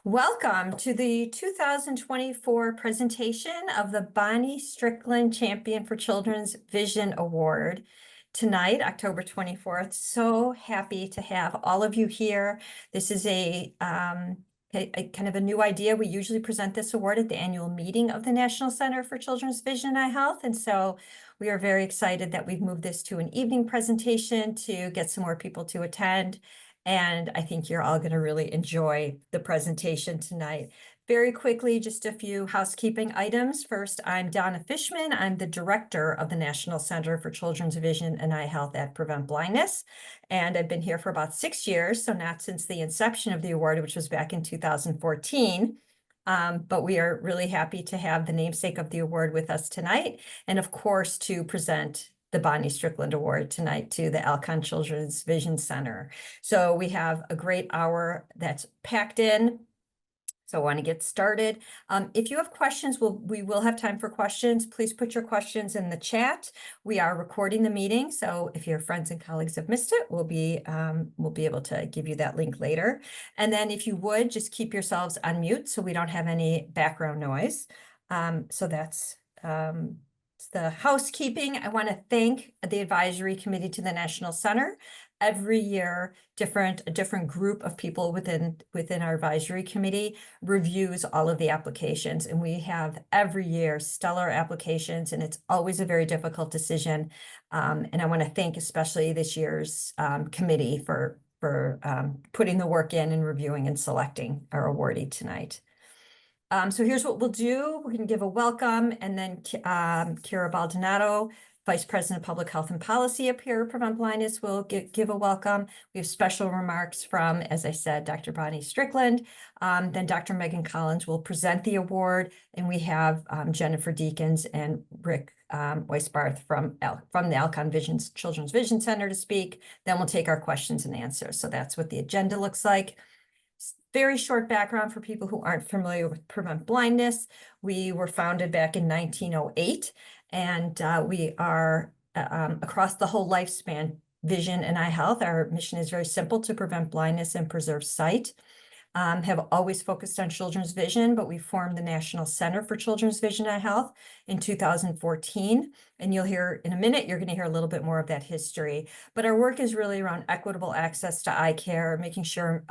Welcome to the 2024 presentation of the Bonnie Strickland Champion for Children's Vision Award. Tonight, October 24th, so happy to have all of you here. This is a kind of a new idea. We usually present this award at the annual meeting of the National Center for Children's Vision and Eye Health. And so we are very excited that we've moved this to an evening presentation to get some more people to attend. And I think you're all going to really enjoy the presentation tonight. Very quickly, just a few housekeeping items. First, I'm Donna Fishman. I'm the director of the National Center for Children's Vision and Eye Health at Prevent Blindness. And I've been here for about 6 years, so not since the inception of the award, which was back in 2014. But we are really happy to have the namesake of the award with us tonight. And of course, to present the Bonnie Strickland Award tonight to the Alcon Children's Vision Center. So we have a great hour that's packed in. So I want to get started. If you have questions, we will have time for questions. Please put your questions in the chat. We are recording the meeting, so if your friends and colleagues have missed it, we'll be able to give you that link later. And then if you would, just keep yourselves on mute so we don't have any background noise. So that's the housekeeping. I want to thank the advisory committee to the National Center. Every year, a different group of people within our advisory committee reviews all of the applications. And we have every year stellar applications, and it's always a very difficult decision. And I want to thank especially this year's committee for putting the work in and reviewing and selecting our awardee tonight. So here's what we'll do. We're going to give a welcome, and then Kira Baldonado, Vice President of Public Health and Policy up here at Prevent Blindness, will give a welcome. We have special remarks from, as I said, Dr. Bonnie Strickland. Then Dr. Megan Collins will present the award, and we have Jennifer Deakins and Rick Weisbarth from the Alcon Children's Vision Center to speak. Then we'll take our questions and answers. So that's what the agenda looks like. Very short background for people who aren't familiar with Prevent Blindness. We were founded back in 1908, and we are across the whole lifespan, vision and eye health. Our mission is very simple: to prevent blindness and preserve sight. Have always focused on children's vision, but we formed the National Center for Children's Vision and Eye Health in 2014. And you'll hear in a minute, you're going to hear a little bit more of that history. But our work is really around equitable access to eye care, making sure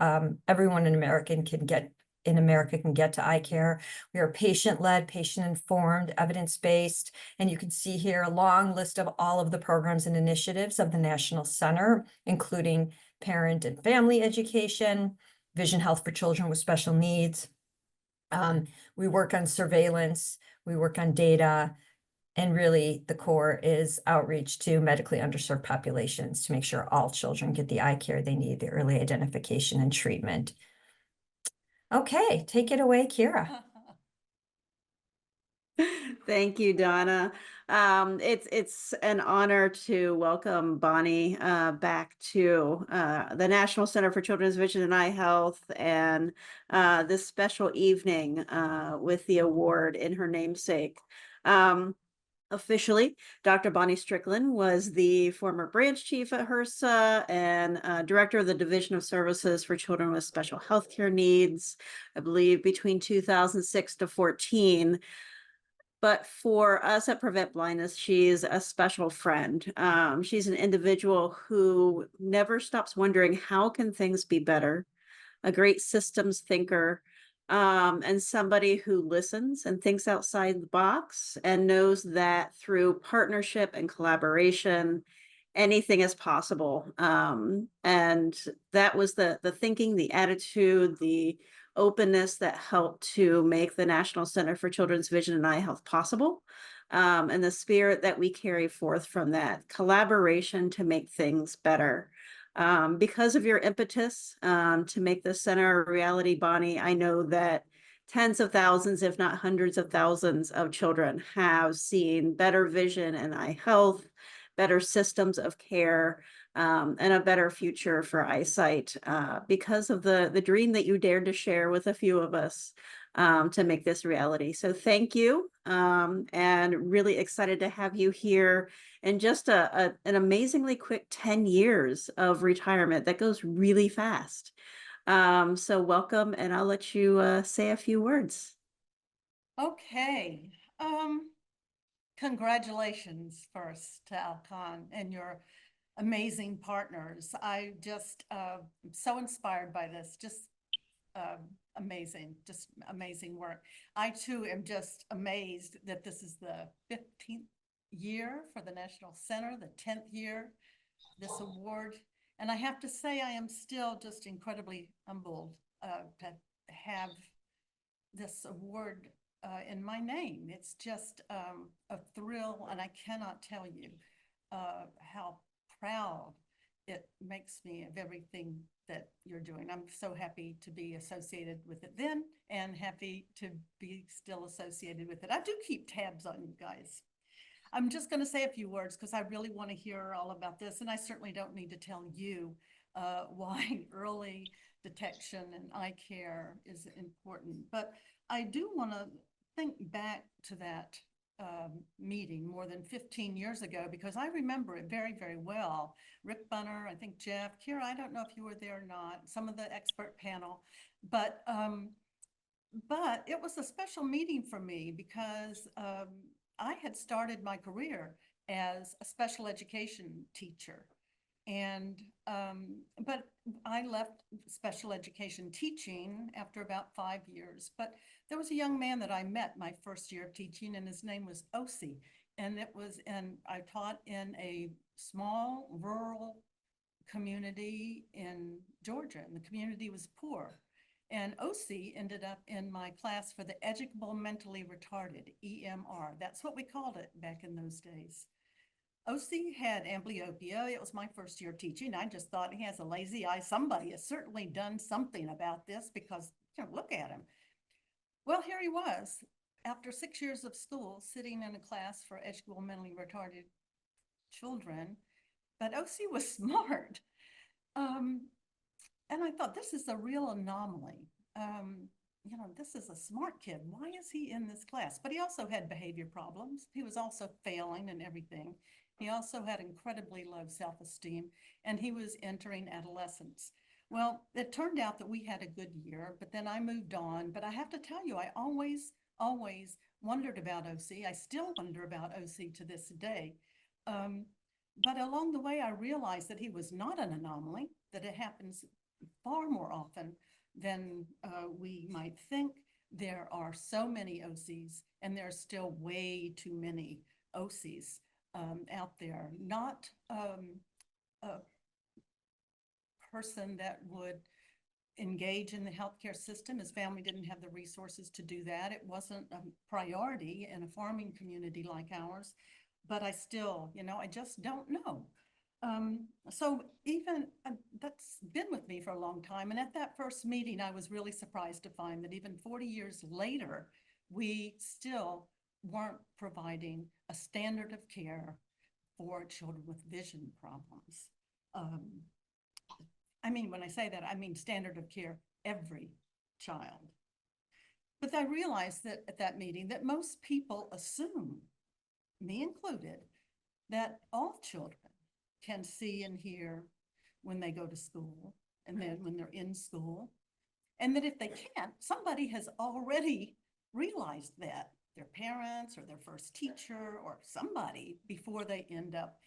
everyone in America can get to eye care. We are patient-led, patient-informed, evidence-based, and you can see here a long list of all of the programs and initiatives of the National Center, including parent and family education, vision health for children with special needs. We work on surveillance, we work on data, and really the core is outreach to medically underserved populations to make sure all children get the eye care they need, the early identification and treatment. Okay, take it away, Kira. Thank you, Donna. It's an honor to welcome Bonnie back to the National Center for Children's Vision and Eye Health, and this special evening with the award in her namesake. Officially, Dr. Bonnie Strickland was the former branch chief at HRSA and director of the Division of Services for Children with Special Healthcare Needs, I believe between 2006 to 14. But for us at Prevent Blindness, she's a special friend. She's an individual who never stops wondering, how can things be better? A great systems thinker, and somebody who listens and thinks outside the box and knows that through partnership and collaboration, anything is possible. And that was the thinking, the attitude, the openness that helped to make the National Center for Children's Vision and Eye Health possible, and the spirit that we carry forth from that collaboration to make things better. Because of your impetus to make this center a reality, Bonnie, I know that tens of thousands, if not hundreds of thousands of children have seen better vision and eye health, better systems of care, and a better future for eyesight because of the dream that you dared to share with a few of us to make this reality. So thank you, and really excited to have you here in just an amazingly quick 10 years of retirement. That goes really fast. So welcome, and I'll let you say a few words. Okay. Congratulations first to Alcon and your amazing partners. I just am so inspired by this. Just just amazing work. I too am just amazed that this is the 15th year for the National Center, the 10th year, this award. And I have to say, I am still just incredibly humbled to have this award in my name. It's just a thrill, and I cannot tell you how proud it makes me of everything that you're doing. I'm so happy to be associated with it then, and happy to be still associated with it. I do keep tabs on you guys. I'm just going to say a few words because I really want to hear all about this, and I certainly don't need to tell you why early detection and eye care is important. But I do want to think back to that meeting more than 15 years ago, because I remember it very, very well. Rick Bunner, I think Jeff, Kira, I don't know if you were there or not, some of the expert panel, but it was a special meeting for me because I had started my career as a special education teacher. And, but I left special education teaching after about 5 years. But there was a young man that I met my first year of teaching, and his name was Osi. And I taught in a small rural community in Georgia, and the community was poor. And OC ended up in my class for the educable mentally retarded, EMR. That's what we called it back in those days. OC had amblyopia. It was my first year teaching. I just thought he has a lazy eye. Somebody has certainly done something about this because, look at him. Well, here he was, after 6 years of school, sitting in a class for educable mentally retarded children. But OC was smart. And I thought, this is a real anomaly. This is a smart kid. Why is he in this class? But he also had behavior problems. He was also failing in everything. He also had incredibly low self-esteem, and he was entering adolescence. Well, it turned out that we had a good year, but then I moved on. But I have to tell you, I always wondered about OC. I still wonder about OC to this day. But along the way, I realized that he was not an anomaly, that it happens far more often than we might think. There are so many OCs, and there's still way too many OCs out there. Not a person that would engage in the healthcare system. His family didn't have the resources to do that. It wasn't a priority in a farming community like ours. But I still, I just don't know. So even that's been with me for a long time. And at that first meeting, I was really surprised to find that even 40 years later, we still weren't providing a standard of care for children with vision problems. When I say that, I mean standard of care, every child. But I realized that at that meeting that most people assume, me included, that all children can see and hear when they go to school and then when they're in school. And that if they can't, somebody has already realized that, their parents or their first teacher or somebody, before they end up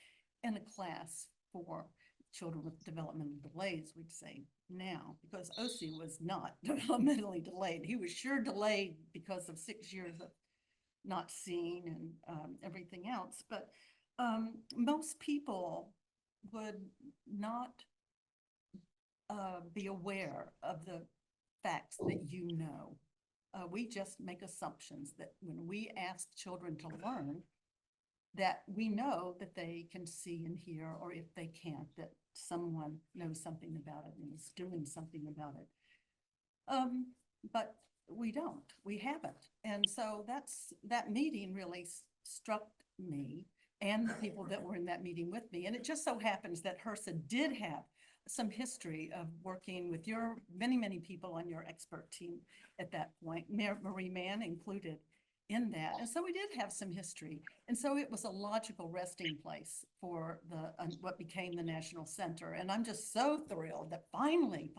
in a class for children with developmental delays, we'd say now, because OC was not developmentally delayed. He was sure delayed because of 6 years of not seeing and everything else. But most people would not be aware of the facts that we just make assumptions that when we ask children to learn, that we know that they can see and hear, or if they can't, that someone knows something about it and is doing something about it. But we don't, we haven't. And so that meeting really struck me and the people that were in that meeting with me. And it just so happens that HRSA did have some history of working with many people on your expert team at that point, Marie Mann included. in that. And so we did have some history. And so it was a logical resting place for what became the National Center. And I'm just so thrilled that finally,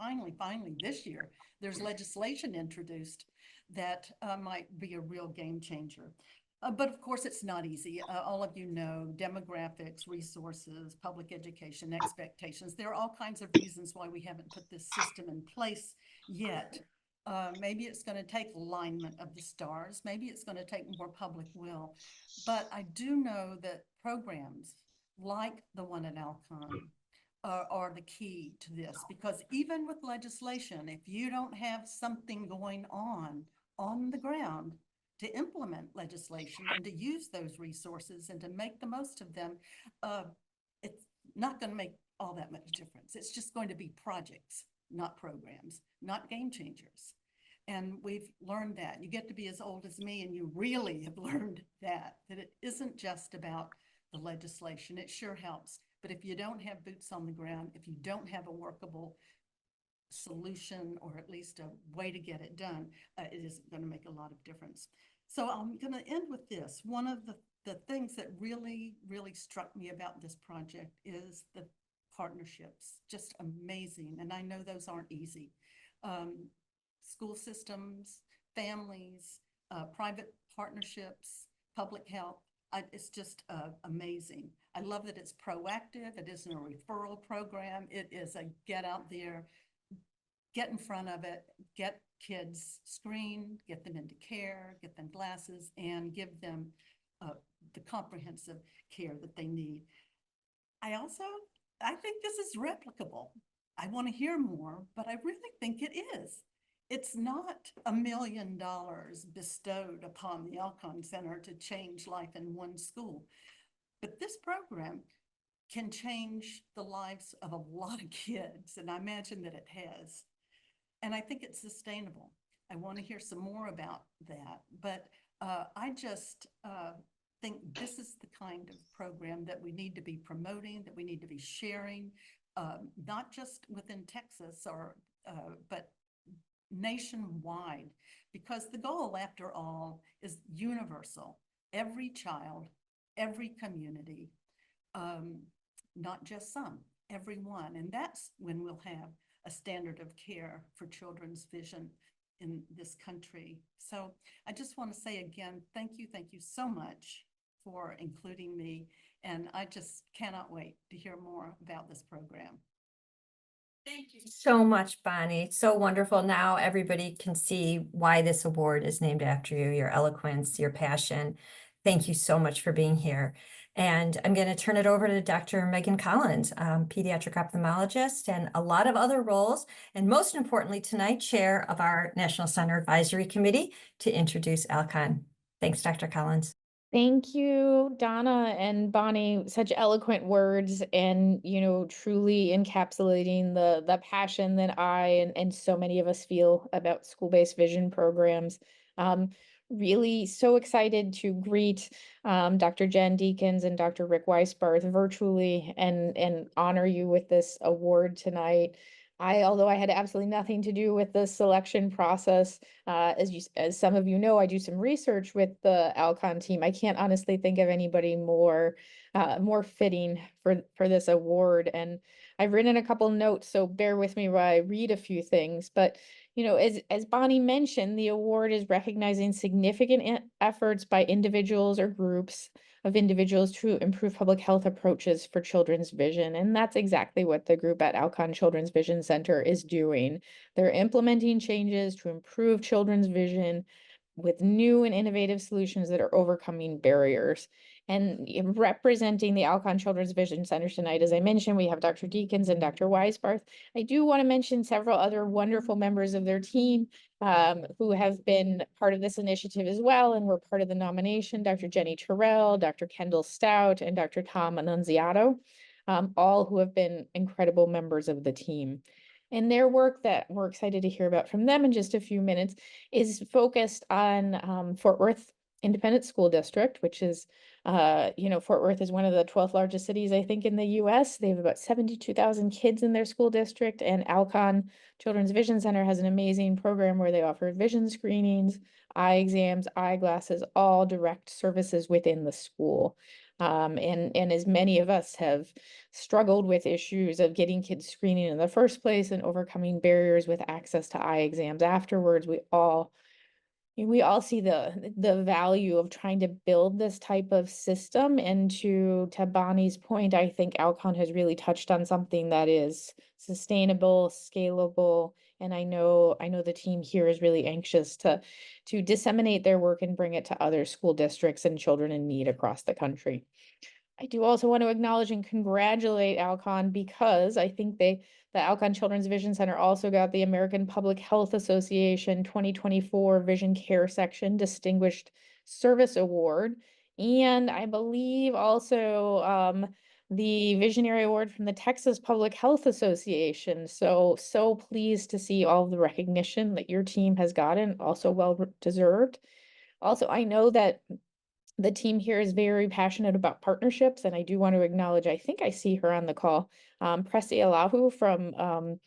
this year, there's legislation introduced that might be a real game changer. But of course, it's not easy. All of you know, demographics, resources, public education, expectations. There are all kinds of reasons why we haven't put this system in place yet. Maybe it's going to take alignment of the stars. Maybe it's going to take more public will. But I do know that programs like the one at Alcon are the key to this, because even with legislation, if you don't have something going on the ground to implement legislation and to use those resources and to make the most of them, it's not going to make all that much difference. It's just going to be projects, not programs, not game changers. And we've learned that. You get to be as old as me and you really have learned that it isn't just about the legislation. It sure helps. But if you don't have boots on the ground, if you don't have a workable solution, or at least a way to get it done, it isn't going to make a lot of difference. So I'm going to end with this. One of the things that really struck me about this project is the partnerships. Just amazing. And I know those aren't easy. School systems, families, private partnerships, public health. It's just amazing. I love that it's proactive. It isn't a referral program. It is a get out there, get in front of it, get kids screened, get them into care, get them glasses, and give them the comprehensive care that they need. I think this is replicable. I want to hear more, but I really think it is. It's not $1 million bestowed upon the Alcon Center to change life in one school, but this program can change the lives of a lot of kids, and I imagine that it has. And I think it's sustainable. I want to hear some more about that, but I just think this is the kind of program that we need to be promoting, that we need to be sharing, not just within Texas, but nationwide, because the goal, after all, is universal. Every child, every community, not just some, everyone. And that's when we'll have a standard of care for children's vision in this country. So I just want to say again, thank you so much for including me. And I just cannot wait to hear more about this program. Thank you so much, Bonnie. It's so wonderful. Now everybody can see why this award is named after you, your eloquence, your passion. Thank you so much for being here. And I'm going to turn it over to Dr. Megan Collins, pediatric ophthalmologist, and a lot of other roles. And most importantly, tonight, chair of our National Center Advisory Committee, to introduce Alcon. Thanks, Dr. Collins. Thank you, Donna and Bonnie, such eloquent words, and truly encapsulating the passion that I and so many of us feel about school-based vision programs. Really so excited to greet Dr. Jen Deakins and Dr. Rick Weisbarth virtually and honor you with this award tonight. Although I had absolutely nothing to do with the selection process, as some of you know, I do some research with the Alcon team. I can't honestly think of anybody more fitting for this award. And I've written a couple notes, so bear with me while I read a few things. But as Bonnie mentioned, the award is recognizing significant efforts by individuals or groups of individuals to improve public health approaches for children's vision. And that's exactly what the group at Alcon Children's Vision Center is doing. They're implementing changes to improve children's vision with new and innovative solutions that are overcoming barriers. And representing the Alcon Children's Vision Center tonight, as I mentioned, we have Dr. Deakins and Dr. Weisbarth. I do want to mention several other wonderful members of their team who have been part of this initiative as well, and were part of the nomination: Dr. Jenny Terrell, Dr. Kendall Stout, and Dr. Tom Annunziato, all who have been incredible members of the team. And their work that we're excited to hear about from them in just a few minutes is focused on Fort Worth independent school district, which is, Fort Worth is one of the 12th largest cities, I think, in the US. They have about 72,000 kids in their school district, and Alcon Children's Vision Center has an amazing program where they offer vision screenings, eye exams, eyeglasses, all direct services within the school. And as many of us have struggled with issues of getting kids screening in the first place and overcoming barriers with access to eye exams afterwards, we all see the value of trying to build this type of system. And to Bonnie's point, I think Alcon has really touched on something that is sustainable, scalable, and I know the team here is really anxious to disseminate their work and bring it to other school districts and children in need across the country. I do also want to acknowledge and congratulate Alcon, because I think the Alcon Children's Vision Center also got the American Public Health Association 2024 Vision Care Section Distinguished Service Award. And I believe also the Visionary Award from the Texas Public Health Association. So pleased to see all the recognition that your team has gotten, also well deserved. Also, I know that the team here is very passionate about partnerships, and I do want to acknowledge, I think I see her on the call, Presi Alahu from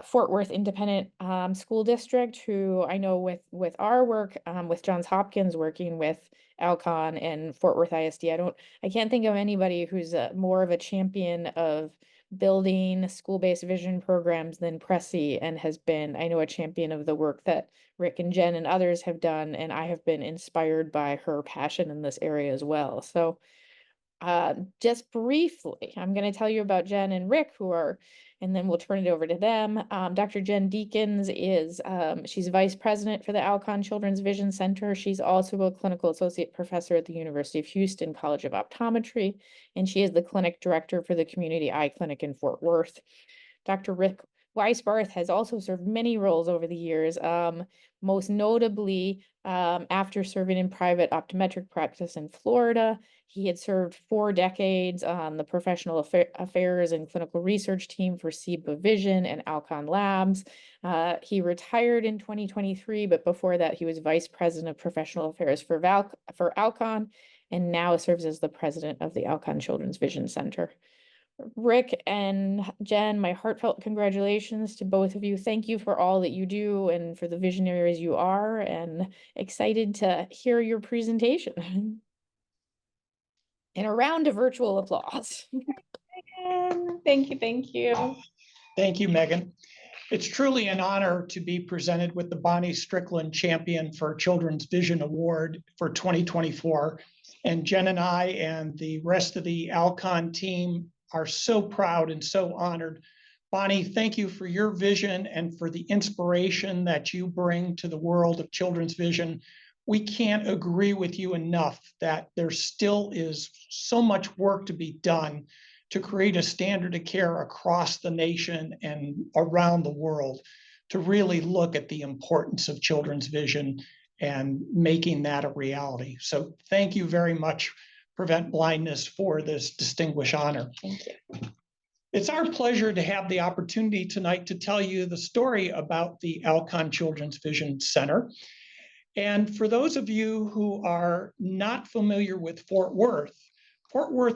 Fort Worth Independent School District, who I know with our work with Johns Hopkins working with Alcon and Fort Worth ISD, I can't think of anybody who's more of a champion of building school-based vision programs than Presi, and has been, I know, a champion of the work that Rick and Jen and others have done, and I have been inspired by her passion in this area as well. So just briefly, I'm going to tell you about Jen and Rick, and then we'll turn it over to them. Dr. Jen Deakins is, she's vice president for the Alcon Children's Vision Center. She's also a clinical associate professor at the University of Houston College of Optometry, and she is the clinic director for the Community Eye Clinic in Fort Worth. Dr. Rick Weisbarth has also served many roles over the years, most notably after serving in private optometric practice in Florida. He had served 4 decades on the professional affairs and clinical research team for SIBA Vision and Alcon Labs. He retired in 2023, but before that, he was vice president of professional affairs for Alcon, and now serves as the president of the Alcon Children's Vision Center. Rick and Jen, my heartfelt congratulations to both of you. Thank you for all that you do and for the visionaries you are, and excited to hear your presentation. And a round of virtual applause. Thank you, thank you. Thank you, Megan. It's truly an honor to be presented with the Bonnie Strickland Champion for Children's Vision Award for 2024. And Jen and I and the rest of the Alcon team are so proud and so honored. Bonnie, thank you for your vision and for the inspiration that you bring to the world of children's vision. We can't agree with you enough that there still is so much work to be done to create a standard of care across the nation and around the world to really look at the importance of children's vision and making that a reality. So thank you very much, Prevent Blindness, for this distinguished honor. Thank you. It's our pleasure to have the opportunity tonight to tell you the story about the Alcon Children's Vision Center. And for those of you who are not familiar with Fort Worth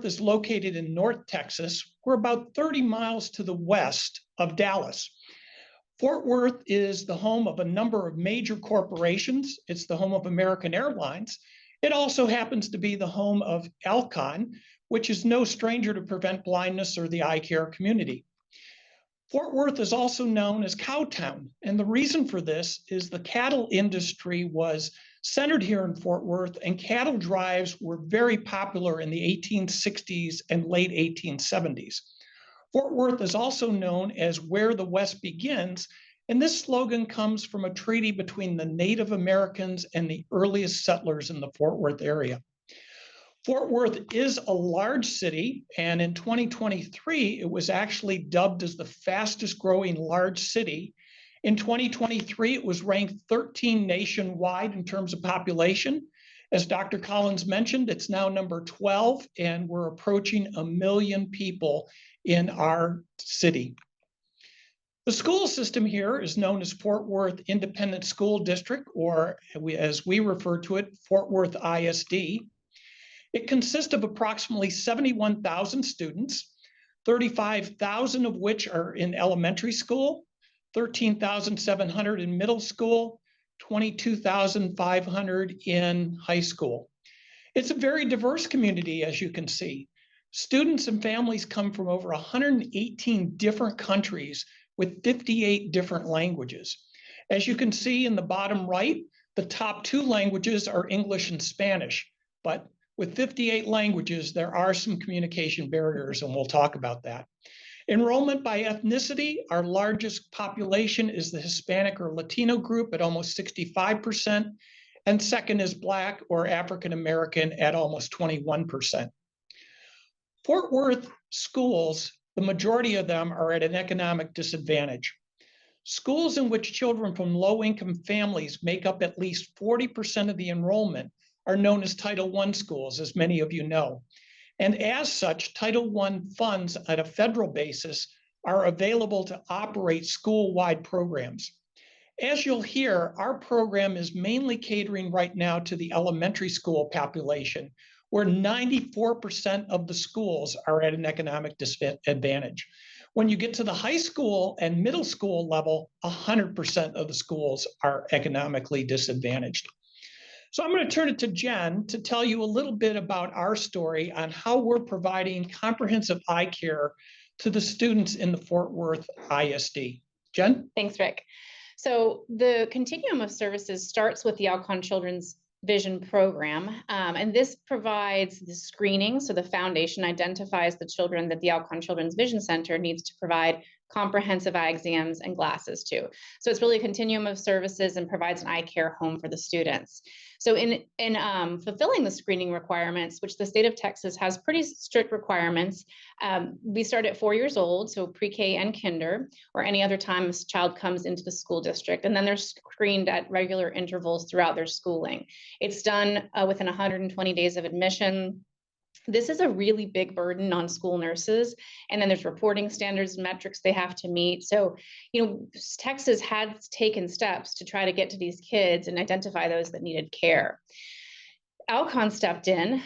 is located in North Texas. We're about 30 miles to the west of Dallas. Fort Worth is the home of a number of major corporations. It's the home of American Airlines. It also happens to be the home of Alcon, which is no stranger to Prevent Blindness or the eye care community. Fort Worth is also known as Cowtown, and the reason for this is the cattle industry was centered here in Fort Worth, and cattle drives were very popular in the 1860s and late 1870s. Fort Worth is also known as where the West begins, and this slogan comes from a treaty between the Native Americans and the earliest settlers in the Fort Worth area. Fort Worth is a large city, and in 2023, it was actually dubbed as the fastest growing large city. In 2023, it was ranked 13 nationwide in terms of population. As Dr. Collins mentioned, it's now number 12, and we're approaching 1 million people in our city. The school system here is known as Fort Worth Independent School District, or as we refer to it, Fort Worth ISD. It consists of approximately 71,000 students, 35,000 of which are in elementary school, 13,700 in middle school, 22,500 in high school. It's a very diverse community, as you can see. Students and families come from over 118 different countries with 58 different languages. As you can see in the bottom right, the top 2 languages are English and Spanish, but with 58 languages, there are some communication barriers, and we'll talk about that. Enrollment by ethnicity, our largest population is the Hispanic or Latino group at almost 65%, and second is Black or African American at almost 21%. Fort Worth schools, the majority of them are at an economic disadvantage. Schools in which children from low-income families make up at least 40% of the enrollment are known as Title I schools, as many of you know. And as such, Title I funds at a federal basis are available to operate school-wide programs. As you'll hear, our program is mainly catering right now to the elementary school population, where 94% of the schools are at an economic disadvantage. When you get to the high school and middle school level, 100% of the schools are economically disadvantaged. So I'm going to turn it to Jen to tell you a little bit about our story on how we're providing comprehensive eye care to the students in the Fort Worth ISD. Jen? Thanks, Rick. So the continuum of services starts with the Alcon Children's Vision Program, and this provides the screening. So the foundation identifies the children that the Alcon Children's Vision Center needs to provide comprehensive eye exams and glasses to. So it's really a continuum of services and provides an eye care home for the students. So in fulfilling the screening requirements, which the state of Texas has pretty strict requirements, we start at 4 years old, so pre-K and kinder, or any other time a child comes into the school district, and then they're screened at regular intervals throughout their schooling. It's done within 120 days of admission. This is a really big burden on school nurses. And then there's reporting standards and metrics they have to meet. So, Texas had taken steps to try to get to these kids and identify those that needed care. Alcon stepped in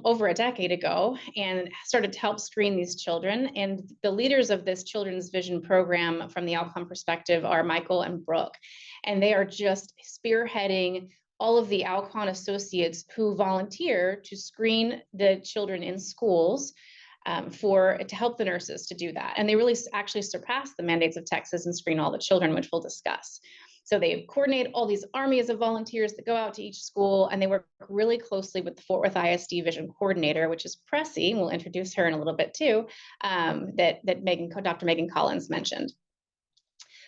over a decade ago and started to help screen these children. And the leaders of this Children's Vision Program from the Alcon perspective are Michael and Brooke. And they are just spearheading all of the Alcon associates who volunteer to screen the children in schools to help the nurses to do that. And they really actually surpassed the mandates of Texas and screen all the children, which we'll discuss. So they coordinate all these armies of volunteers that go out to each school, and they work really closely with the Fort Worth ISD Vision Coordinator, which is Pressy. We'll introduce her in a little bit too, that Dr. Megan Collins mentioned.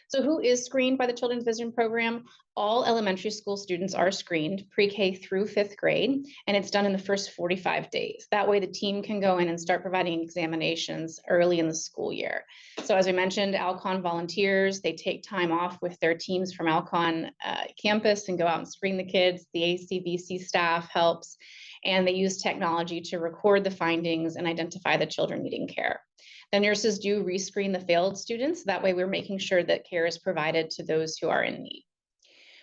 So who is screened by the Children's Vision Program? All elementary school students are screened pre-K through 5th grade, and it's done in the first 45 days. That way the team can go in and start providing examinations early in the school year. So as I mentioned, Alcon volunteers, they take time off with their teams from Alcon campus and go out and screen the kids. The ACVC staff helps, and they use technology to record the findings and identify the children needing care. The nurses do rescreen the failed students. That way we're making sure that care is provided to those who are in need.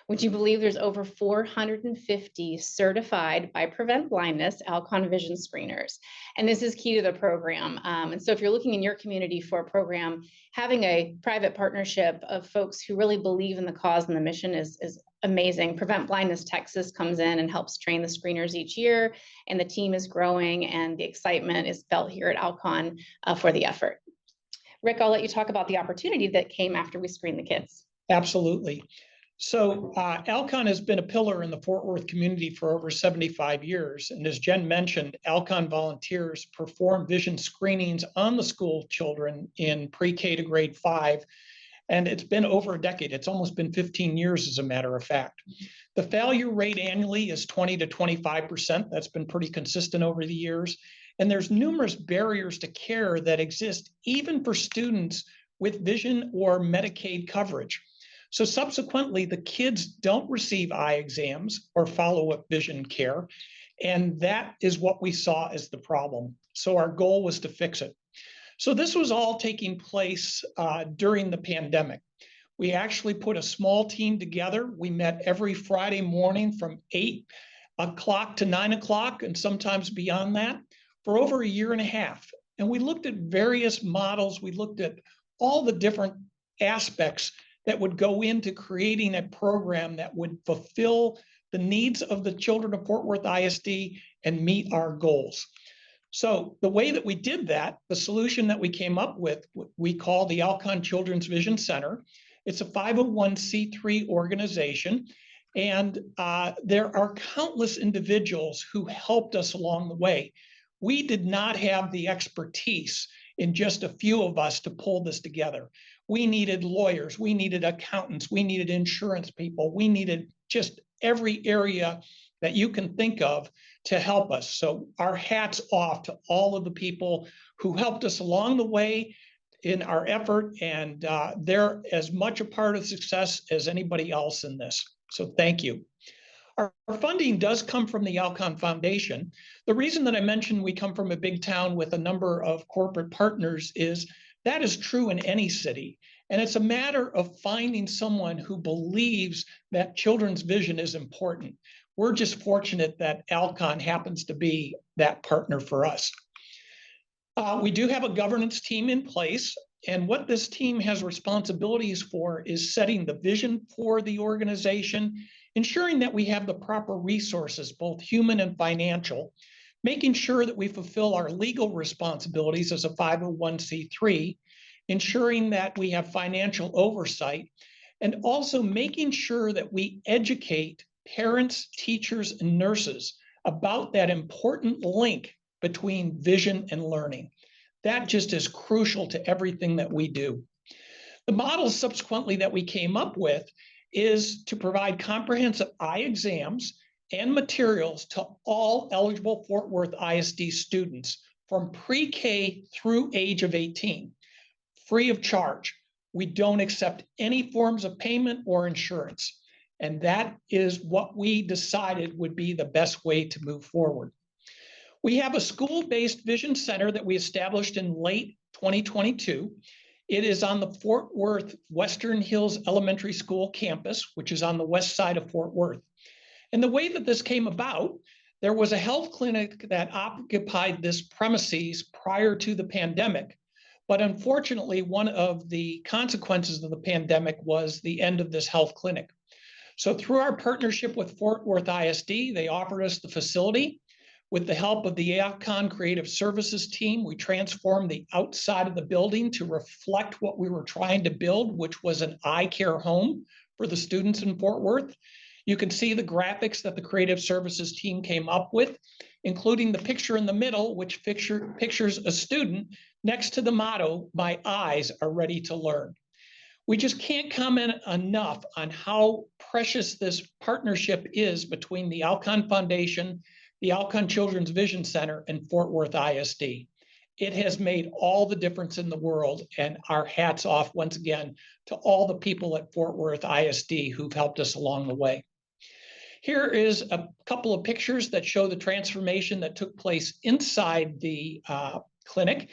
Would you believe there's over 450 certified by Prevent Blindness Alcon Vision Screeners? And this is key to the program. And so if you're looking in your community for a program, having a private partnership of folks who really believe in the cause and the mission is amazing. Prevent Blindness Texas comes in and helps train the screeners each year, and the team is growing, and the excitement is felt here at Alcon for the effort. Rick, I'll let you talk about the opportunity that came after we screened the kids. Absolutely. So Alcon has been a pillar in the Fort Worth community for over 75 years. And as Jen mentioned, Alcon volunteers perform vision screenings on the school children in pre-K to grade 5. And it's been over a decade. It's almost been 15 years, as a matter of fact. The failure rate annually is 20 to 25%. That's been pretty consistent over the years. And there's numerous barriers to care that exist even for students with vision or Medicaid coverage. So subsequently, the kids don't receive eye exams or follow-up vision care. And that is what we saw as the problem. So our goal was to fix it. So this was all taking place during the pandemic. We actually put a small team together. We met every Friday morning from 8 o'clock to 9 o'clock and sometimes beyond that for over a year and a half. And we looked at various models. We looked at all the different aspects that would go into creating a program that would fulfill the needs of the children of Fort Worth ISD and meet our goals. So the way that we did that, the solution that we came up with, we call the Alcon Children's Vision Center. It's a 501c3 organization, and there are countless individuals who helped us along the way. We did not have the expertise in just a few of us to pull this together. We needed lawyers, we needed accountants, we needed insurance people, we needed just every area that you can think of to help us. So our hats off to all of the people who helped us along the way in our effort, and they're as much a part of success as anybody else in this. So thank you. Our funding does come from the Alcon Foundation. The reason that I mentioned we come from a big town with a number of corporate partners is that is true in any city. And it's a matter of finding someone who believes that children's vision is important. We're just fortunate that Alcon happens to be that partner for us. We do have a governance team in place, and what this team has responsibilities for is setting the vision for the organization, ensuring that we have the proper resources, both human and financial, making sure that we fulfill our legal responsibilities as a 501c3, ensuring that we have financial oversight, and also making sure that we educate parents, teachers, and nurses about that important link between vision and learning. That just is crucial to everything that we do. The model subsequently that we came up with is to provide comprehensive eye exams and materials to all eligible Fort Worth ISD students from pre-K through age of 18, free of charge. We don't accept any forms of payment or insurance. And that is what we decided would be the best way to move forward. We have a school-based vision center that we established in late 2022. It is on the Fort Worth Western Hills Elementary School campus, which is on the west side of Fort Worth. And the way that this came about, there was a health clinic that occupied this premises prior to the pandemic. But unfortunately, one of the consequences of the pandemic was the end of this health clinic. So through our partnership with Fort Worth ISD, they offered us the facility. With the help of the Alcon Creative Services team, we transformed the outside of the building to reflect what we were trying to build, which was an eye care home for the students in Fort Worth. You can see the graphics that the Creative Services team came up with, including the picture in the middle, which pictures a student next to the motto, "My eyes are ready to learn." We just can't comment enough on how precious this partnership is between the Alcon Foundation, the Alcon Children's Vision Center, and Fort Worth ISD. It has made all the difference in the world, and our hats off once again to all the people at Fort Worth ISD who've helped us along the way. Here is a couple of pictures that show the transformation that took place inside the clinic.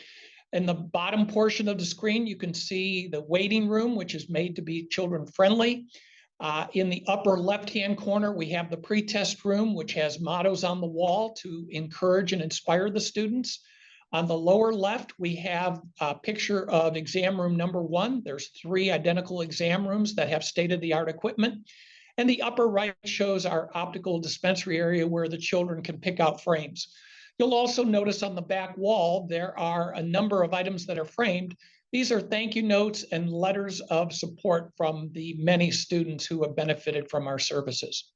In the bottom portion of the screen, you can see the waiting room, which is made to be children friendly. In the upper left-hand corner, we have the pre-test room, which has mottos on the wall to encourage and inspire the students. On the lower left, we have a picture of exam room number 1. There's 3 identical exam rooms that have state-of-the-art equipment. And the upper right shows our optical dispensary area where the children can pick out frames. You'll also notice on the back wall, there are a number of items that are framed. These are thank you notes and letters of support from the many students who have benefited from our services.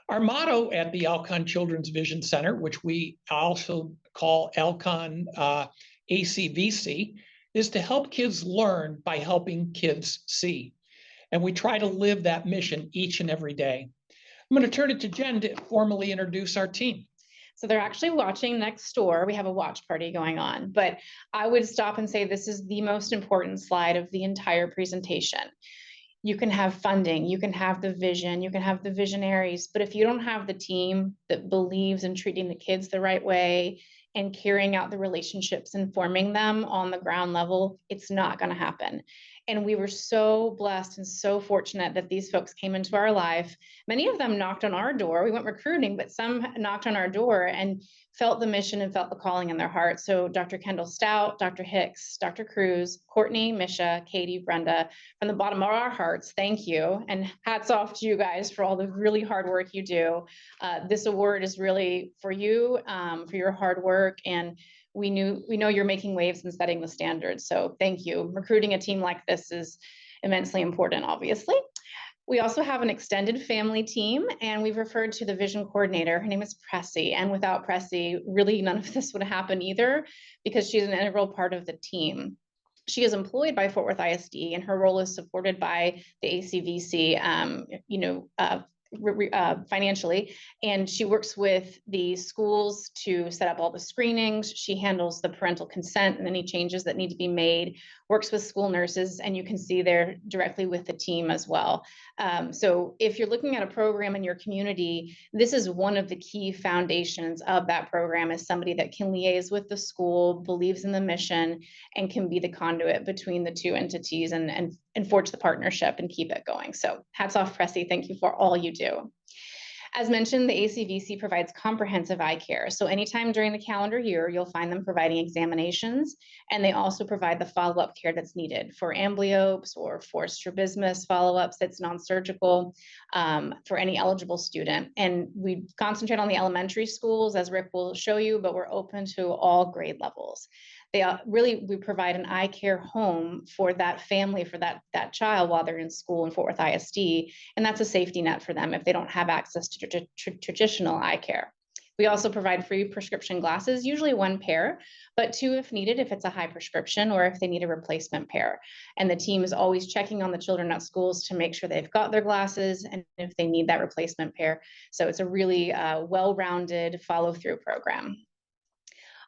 Our motto at the Alcon Children's Vision Center, which we also call Alcon ACVC, is to help kids learn by helping kids see. And we try to live that mission each and every day. I'm going to turn it to Jen to formally introduce our team. So they're actually watching next door. We have a watch party going on, but I would stop and say this is the most important slide of the entire presentation. You can have funding, you can have the vision, you can have the visionaries, but if you don't have the team that believes in treating the kids the right way and carrying out the relationships and forming them on the ground level, it's not going to happen. And we were so blessed and so fortunate that these folks came into our life. Many of them knocked on our door. We went recruiting, but some knocked on our door and felt the mission and felt the calling in their heart. So Dr. Kendall Stout, Dr. Hicks, Dr. Cruz, Courtney, Misha, Katie, Brenda, from the bottom of our hearts, thank you. And hats off to you guys for all the really hard work you do. This award is really for you, for your hard work. And we know you're making waves and setting the standards. So thank you. Recruiting a team like this is immensely important, obviously. We also have an extended family team, and we've referred to the vision coordinator. Her name is Pressy, and without Pressy, really none of this would happen either, because she's an integral part of the team. She is employed by Fort Worth ISD, and her role is supported by the ACVC, financially, and she works with the schools to set up all the screenings. She handles the parental consent and any changes that need to be made, works with school nurses, and you can see there directly with the team as well. So if you're looking at a program in your community, this is one of the key foundations of that program, is somebody that can liaise with the school, believes in the mission, and can be the conduit between the two entities and forge the partnership and keep it going. So hats off, Pressy. Thank you for all you do. As mentioned, the ACVC provides comprehensive eye care. So anytime during the calendar year, you'll find them providing examinations, and they also provide the follow-up care that's needed for amblyopes or for strabismus follow-ups that's non-surgical, for any eligible student. And we concentrate on the elementary schools, as Rick will show you, but we're open to all grade levels. We provide an eye care home for that family, for that child while they're in school in Fort Worth ISD, and that's a safety net for them if they don't have access to traditional eye care. We also provide free prescription glasses, usually 1 pair, but 2 if needed, if it's a high prescription or if they need a replacement pair. And the team is always checking on the children at schools to make sure they've got their glasses and if they need that replacement pair. So it's a really well-rounded follow-through program.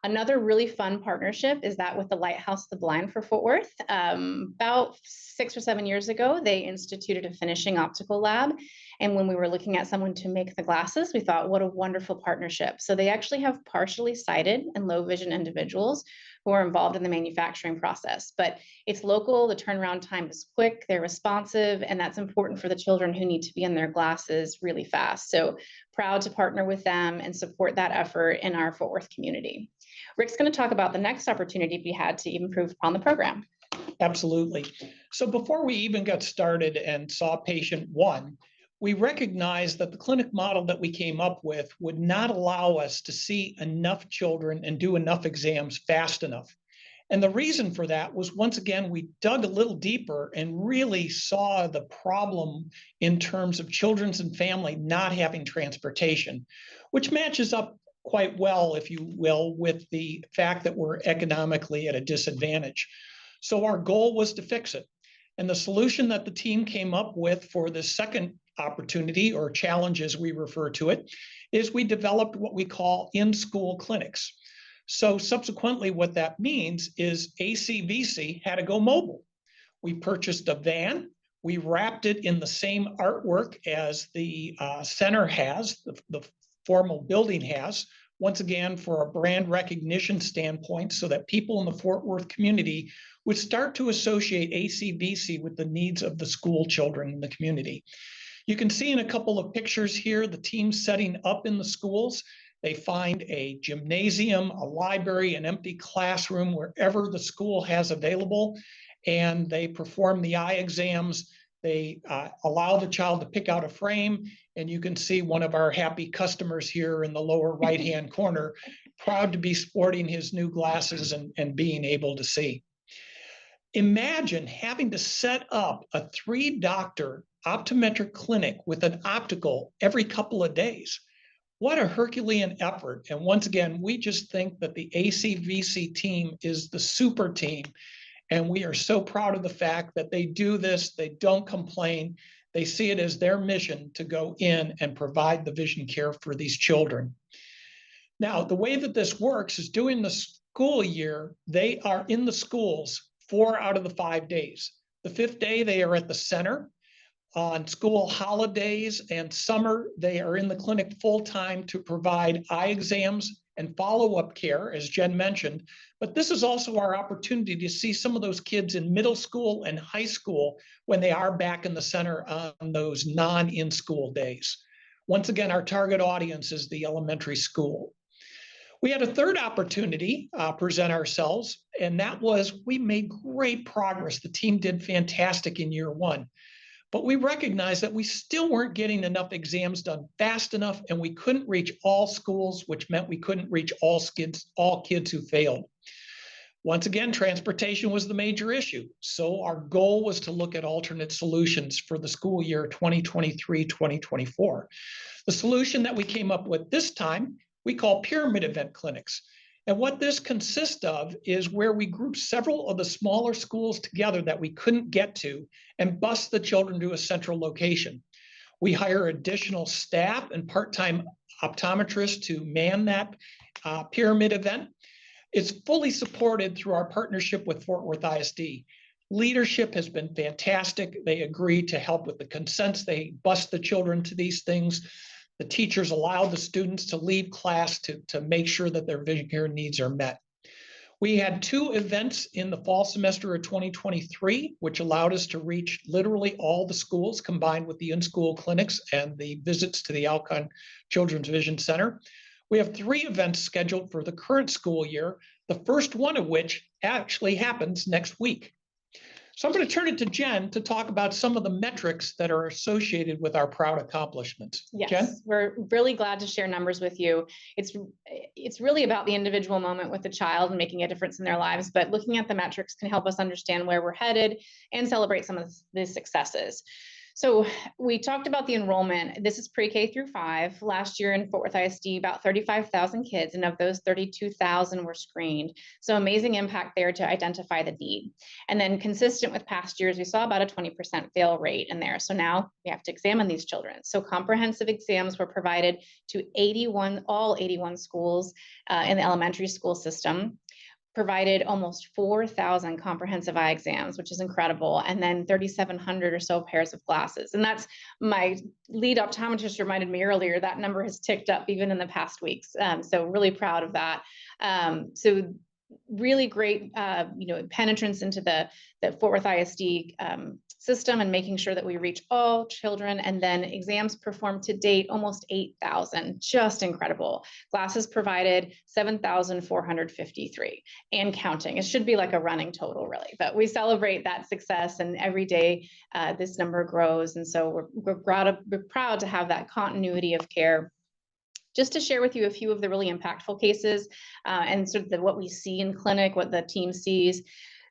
Another really fun partnership is that with the Lighthouse of the Blind for Fort Worth. About 6 or 7 years ago, they instituted a finishing optical lab. And when we were looking at someone to make the glasses, we thought, what a wonderful partnership. So they actually have partially sighted and low vision individuals who are involved in the manufacturing process. But it's local, the turnaround time is quick, they're responsive, and that's important for the children who need to be in their glasses really fast. So proud to partner with them and support that effort in our Fort Worth community. Rick's going to talk about the next opportunity we had to improve upon the program. Absolutely. So before we even got started and saw patient 1, we recognized that the clinic model that we came up with would not allow us to see enough children and do enough exams fast enough. And the reason for that was, once again, we dug a little deeper and really saw the problem in terms of children's and family not having transportation, which matches up quite well, if you will, with the fact that we're economically at a disadvantage. So our goal was to fix it. And the solution that the team came up with for the second opportunity, or challenge as we refer to it, is we developed what we call in-school clinics. So subsequently, what that means is ACVC had to go mobile. We purchased a van. We wrapped it in the same artwork as the center has, the formal building has, once again, for a brand recognition standpoint, so that people in the Fort Worth community would start to associate ACVC with the needs of the school children in the community. You can see in a couple of pictures here, the team setting up in the schools. They find a gymnasium, a library, an empty classroom, wherever the school has available, and they perform the eye exams. They allow the child to pick out a frame, and you can see one of our happy customers here in the lower right-hand corner, proud to be sporting his new glasses and being able to see. Imagine having to set up a 3-doctor optometric clinic with an optical every couple of days. What a Herculean effort. And once again, we just think that the ACVC team is the super team. And we are so proud of the fact that they do this, they don't complain, they see it as their mission to go in and provide the vision care for these children. Now, the way that this works is, during the school year, they are in the schools 4 out of the 5 days. The 5th day, they are at the center. On school holidays and summer, they are in the clinic full-time to provide eye exams and follow-up care, as Jen mentioned, but this is also our opportunity to see some of those kids in middle school and high school when they are back in the center on those non-in-school days. Once again, our target audience is the elementary school. We had a third opportunity present ourselves, and that was we made great progress. The team did fantastic in year one, but we recognized that we still weren't getting enough exams done fast enough, and we couldn't reach all schools, which meant we couldn't reach all kids who failed. Once again, transportation was the major issue. So our goal was to look at alternate solutions for the school year 2023-2024. The solution that we came up with this time, we call pyramid event clinics. And what this consists of is where we group several of the smaller schools together that we couldn't get to and bus the children to a central location. We hire additional staff and part-time optometrists to man that pyramid event. It's fully supported through our partnership with Fort Worth ISD. Leadership has been fantastic. They agreed to help with the consents. They bus the children to these things. The teachers allow the students to lead class to make sure that their vision care needs are met. We had 2 events in the fall semester of 2023, which allowed us to reach literally all the schools combined with the in-school clinics and the visits to the Alcon Children's Vision Center. We have 3 events scheduled for the current school year, the first one of which actually happens next week. So I'm going to turn it to Jen to talk about some of the metrics that are associated with our proud accomplishments. Yes, Jen? we're really glad to share numbers with you. It's really about the individual moment with the child and making a difference in their lives, but looking at the metrics can help us understand where we're headed and celebrate some of the successes. So we talked about the enrollment. This is pre-K through 5. Last year in Fort Worth ISD, about 35,000 kids, and of those 32,000 were screened. So amazing impact there to identify the need. And then consistent with past years, we saw about a 20% fail rate in there. So now we have to examine these children. So comprehensive exams were provided to all 81 schools in the elementary school system. Provided almost 4,000 comprehensive eye exams, which is incredible, and then 3,700 or so pairs of glasses. And that's, my lead optometrist reminded me earlier, that number has ticked up even in the past weeks. So really proud of that. So really great, penetrance into the Fort Worth ISD system and making sure that we reach all children. And then exams performed to date, almost 8,000, just incredible. Glasses provided 7,453 and counting. It should be like a running total really, but we celebrate that success, and every day this number grows. And so we're proud to have that continuity of care. Just to share with you a few of the really impactful cases and sort of what we see in clinic, what the team sees.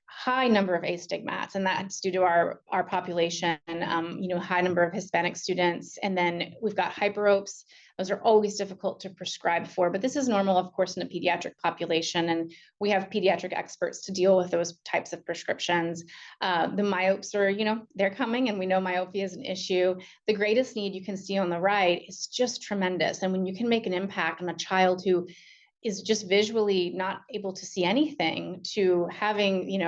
High number of astigmats, and that's due to our population, high number of Hispanic students. And then we've got hyperopes. Those are always difficult to prescribe for, but this is normal, of course, in a pediatric population. And we have pediatric experts to deal with those types of prescriptions. The myopes are, they're coming, and we know myopia is an issue. The greatest need you can see on the right is just tremendous. And when you can make an impact on a child who is just visually not able to see anything to having,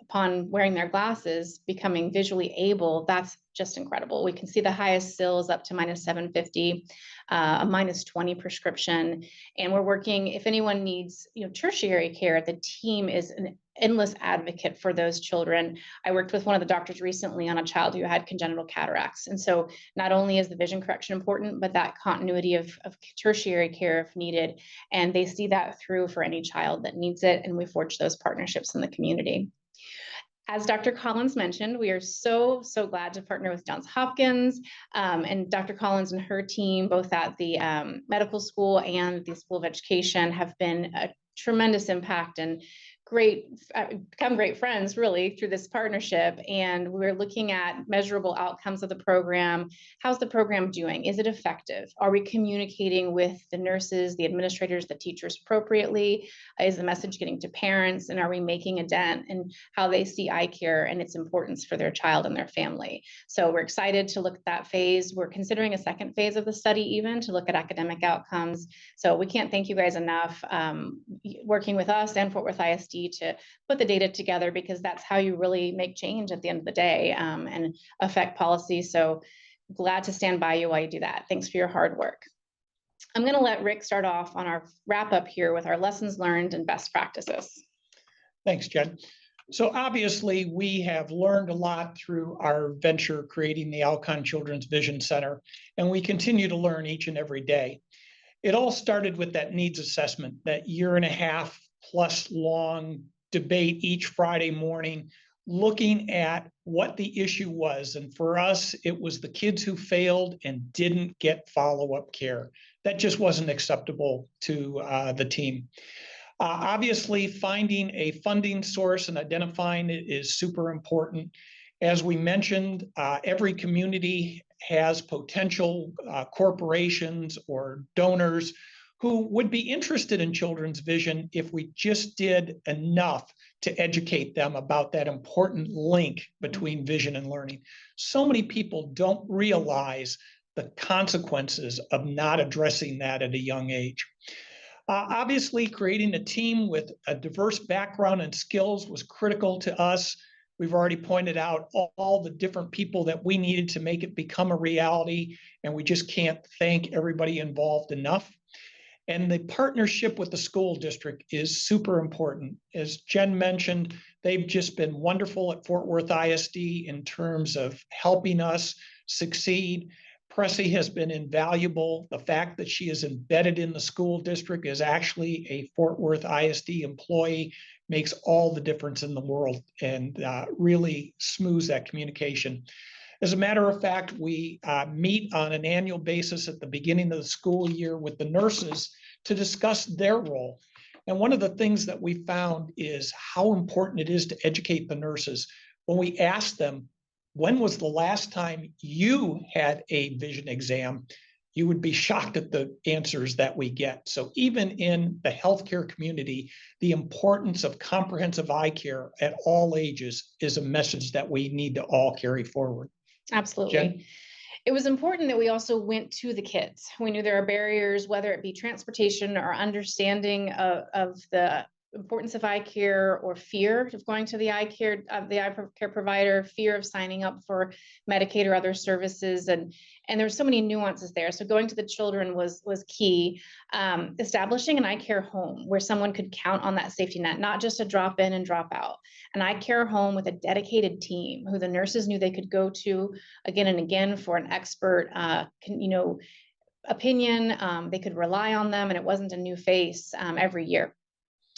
upon wearing their glasses, becoming visually able, that's just incredible. We can see the highest SILs up to -750, a -20 prescription. And we're working, if anyone needs, tertiary care, the team is an endless advocate for those children. I worked with one of the doctors recently on a child who had congenital cataracts. And so not only is the vision correction important, but that continuity of tertiary care if needed. And they see that through for any child that needs it. And we forge those partnerships in the community. As Dr. Collins mentioned, we are so glad to partner with Johns Hopkins, and Dr. Collins and her team, both at the medical school and the School of Education, have been a tremendous impact and become great friends really through this partnership. And we're looking at measurable outcomes of the program. How's the program doing? Is it effective? Are we communicating with the nurses, the administrators, the teachers appropriately? Is the message getting to parents? And are we making a dent in how they see eye care and its importance for their child and their family? So we're excited to look at that phase. We're considering a second phase of the study even to look at academic outcomes. So we can't thank you guys enough working with us and Fort Worth ISD to put the data together, because that's how you really make change at the end of the day and affect policy. So glad to stand by you while you do that. Thanks for your hard work. I'm going to let Rick start off on our wrap up here with our lessons learned and best practices. Thanks, Jen. So obviously, we have learned a lot through our venture creating the Alcon Children's Vision Center, and we continue to learn each and every day. It all started with that needs assessment, that 1.5 year plus long debate each Friday morning, looking at what the issue was. And for us, it was the kids who failed and didn't get follow-up care. That just wasn't acceptable to the team. Obviously, finding a funding source and identifying it is super important. As we mentioned, every community has potential corporations or donors who would be interested in children's vision if we just did enough to educate them about that important link between vision and learning. So many people don't realize the consequences of not addressing that at a young age. Obviously, creating a team with a diverse background and skills was critical to us. We've already pointed out all the different people that we needed to make it become a reality, and we just can't thank everybody involved enough. And the partnership with the school district is super important. As Jen mentioned, they've just been wonderful at Fort Worth ISD in terms of helping us succeed. Pressy has been invaluable. The fact that she is embedded in the school district is actually a Fort Worth ISD employee makes all the difference in the world and really smooths that communication. As a matter of fact, we meet on an annual basis at the beginning of the school year with the nurses to discuss their role. And one of the things that we found is how important it is to educate the nurses. When we ask them, when was the last time you had a vision exam? You would be shocked at the answers that we get. So even in the healthcare community, the importance of comprehensive eye care at all ages is a message that we need to all carry forward. Absolutely. Jen? It was important that we also went to the kids. We knew there are barriers, whether it be transportation or understanding of the importance of eye care or fear of going to the eye care provider, fear of signing up for Medicaid or other services. And there's so many nuances there. So going to the children was key. Establishing an eye care home where someone could count on that safety net, not just a drop in and drop out. An eye care home with a dedicated team who the nurses knew they could go to again and again for an expert, opinion. They could rely on them, and it wasn't a new face every year.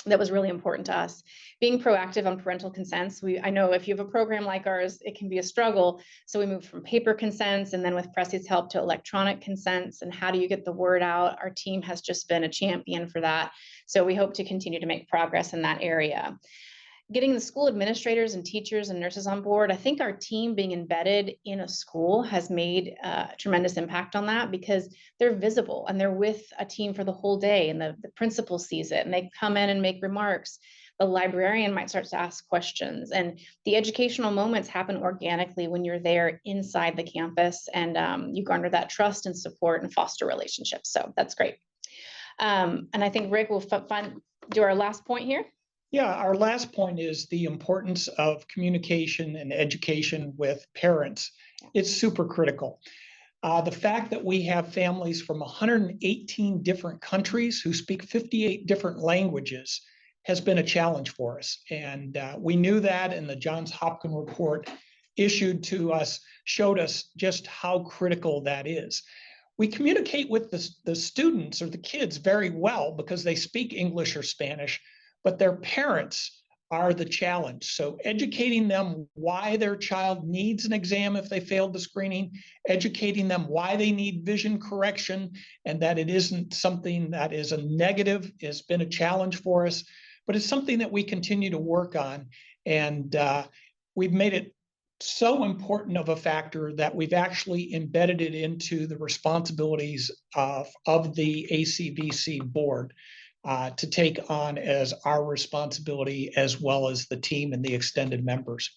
That was really important to us. Being proactive on parental consents. I know if you have a program like ours, it can be a struggle. So we moved from paper consents, and then with Pressy's help to electronic consents. And how do you get the word out? Our team has just been a champion for that. So we hope to continue to make progress in that area. Getting the school administrators and teachers and nurses on board. I think our team being embedded in a school has made a tremendous impact on that, because they're visible and they're with a team for the whole day, and the principal sees it and they come in and make remarks. The librarian might start to ask questions, and the educational moments happen organically when you're there inside the campus, and you garner that trust and support and foster relationships. So that's great. And I think Rick will do our last point here. Yeah, our last point is the importance of communication and education with parents. It's super critical. The fact that we have families from 118 different countries who speak 58 different languages has been a challenge for us. And we knew that, and the Johns Hopkins report issued to us showed us just how critical that is. We communicate with the students or the kids very well because they speak English or Spanish, but their parents are the challenge. So educating them why their child needs an exam if they failed the screening, educating them why they need vision correction, and that it isn't something that is a negative has been a challenge for us, but it's something that we continue to work on. And we've made it so important of a factor that we've actually embedded it into the responsibilities of the ACVC board. To take on as our responsibility, as well as the team and the extended members.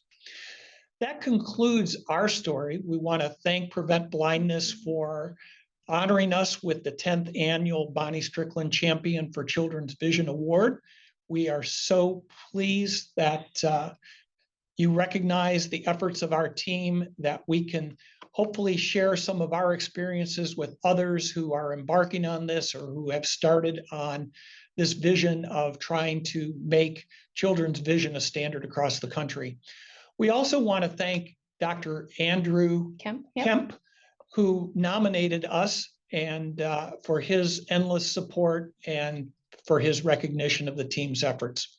That concludes our story. We want to thank Prevent Blindness for honoring us with the 10th annual Bonnie Strickland Champion for Children's Vision Award. We are so pleased that you recognize the efforts of our team, that we can hopefully share some of our experiences with others who are embarking on this or who have started on this vision of trying to make children's vision a standard across the country. We also want to thank Dr. Andrew Kemp, who nominated us and for his endless support and for his recognition of the team's efforts.